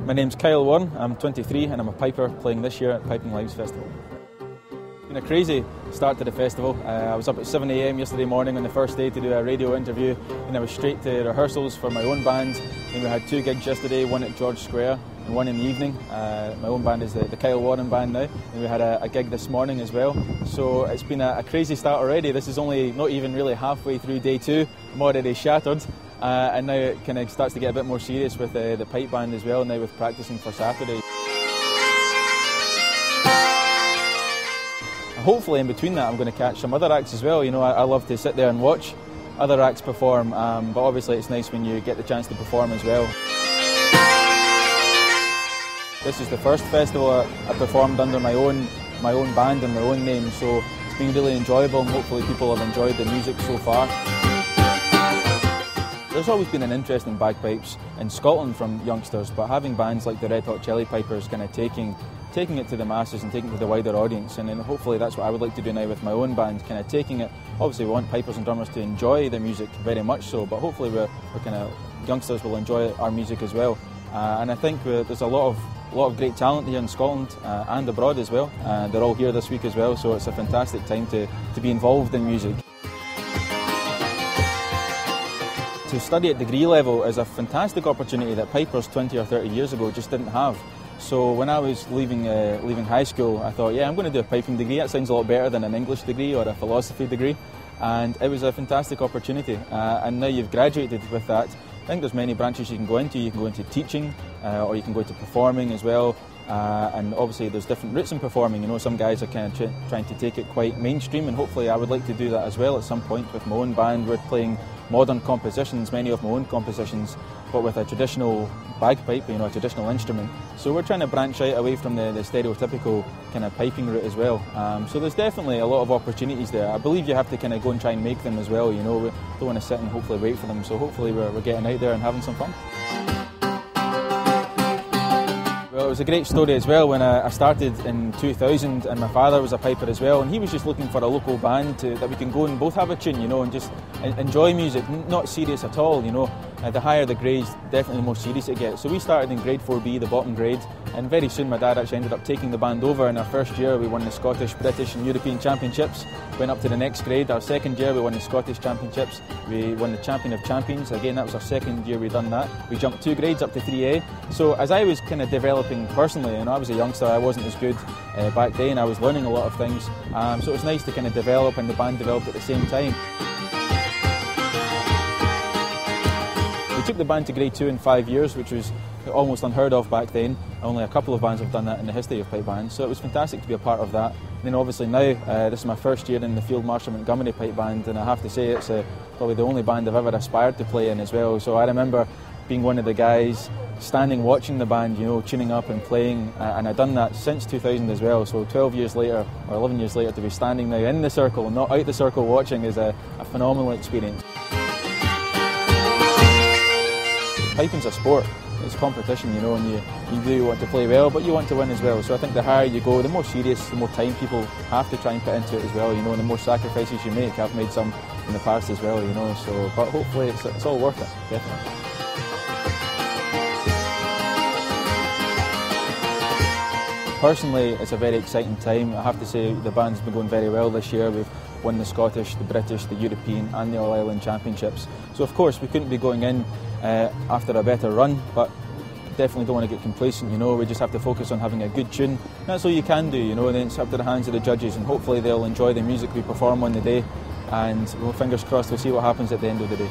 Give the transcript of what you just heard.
My name's Kyle Warren, I'm 23 and I'm a piper playing this year at Piping Lives Festival. It's been a crazy start to the festival. I was up at 7 AM yesterday morning on the first day to do a radio interview, and I was straight to rehearsals for my own band. Then we had 2 gigs yesterday, one at George Square and one in the evening. My own band is the Kyle Warren Band now, and we had a gig this morning as well. So it's been a crazy start already. This is only not even really halfway through day 2. I'm already shattered. And now it kind of starts to get a bit more serious with the pipe band as well, now with practicing for Saturday. Hopefully in between that I'm going to catch some other acts as well. You know, I love to sit there and watch other acts perform, but obviously it's nice when you get the chance to perform as well. This is the first festival I performed under my own band and my own name, so it's been really enjoyable and hopefully people have enjoyed the music so far. There's always been an interest in bagpipes in Scotland from youngsters, but having bands like the Red Hot Chili Pipers kind of taking it to the masses and taking it to the wider audience, and then hopefully that's what I would like to do now with my own band, kind of taking it. Obviously we want pipers and drummers to enjoy the music very much so, but hopefully we're kind of youngsters will enjoy our music as well. And I think there's a lot of great talent here in Scotland and abroad as well. They're all here this week as well, so it's a fantastic time to be involved in music. To study at degree level is a fantastic opportunity that pipers 20 or 30 years ago just didn't have. So when I was leaving high school, I thought, yeah, I'm going to do a piping degree. That sounds a lot better than an English degree or a philosophy degree. And it was a fantastic opportunity. And now you've graduated with that. I think there's many branches you can go into. You can go into teaching, or you can go into performing as well. And obviously there's different routes in performing. You know, some guys are kind of trying to take it quite mainstream, and hopefully I would like to do that as well at some point with my own band. We're playing modern compositions, many of my own compositions, but with a traditional bagpipe, you know, a traditional instrument. So we're trying to branch out away from the stereotypical kind of piping route as well. So there's definitely a lot of opportunities there. I believe you have to kind of go and try and make them as well, you know. We don't want to sit and hopefully wait for them, so hopefully we're getting out there and having some fun. Well, it was a great story as well when I started in 2000, and my father was a piper as well, and he was just looking for a local band that we can go and both have a tune, you know, and just enjoy music, not serious at all, you know. The higher the grades, definitely the more serious it gets. So we started in grade 4B, the bottom grade, and very soon my dad actually ended up taking the band over. In our first year we won the Scottish, British and European Championships, went up to the next grade. Our second year we won the Scottish Championships, we won the Champion of Champions, again that was our second year we done that. We jumped 2 grades up to 3A. So as I was kind of developing personally, and I was a youngster, I wasn't as good back then, I was learning a lot of things, so it was nice to kind of develop, and the band developed at the same time. We took the band to grade 2 in 5 years, which was almost unheard of back then. Only a couple of bands have done that in the history of pipe bands, so it was fantastic to be a part of that. And then obviously now, this is my first year in the Field Marshal Montgomery pipe band, and I have to say it's probably the only band I've ever aspired to play in as well. So I remember being one of the guys standing watching the band, you know, tuning up and playing, and I've done that since 2000 as well. So 12 years later, or 11 years later, to be standing now in the circle and not out the circle watching is a phenomenal experience. Piping's a sport, it's competition, you know, and you do want to play well, but you want to win as well. So I think the higher you go, the more serious, the more time people have to try and put into it as well, you know, and the more sacrifices you make. I've made some in the past as well, you know, so, but hopefully it's all worth it, definitely. Personally, it's a very exciting time. I have to say the band's been going very well this year. We've won the Scottish, the British, the European and the All-Ireland Championships. So of course we couldn't be going in after a better run, but definitely don't want to get complacent, you know. We just have to focus on having a good tune. And that's all you can do, you know, and then it's up to the hands of the judges, and hopefully they'll enjoy the music we perform on the day, and well, fingers crossed we'll see what happens at the end of the day.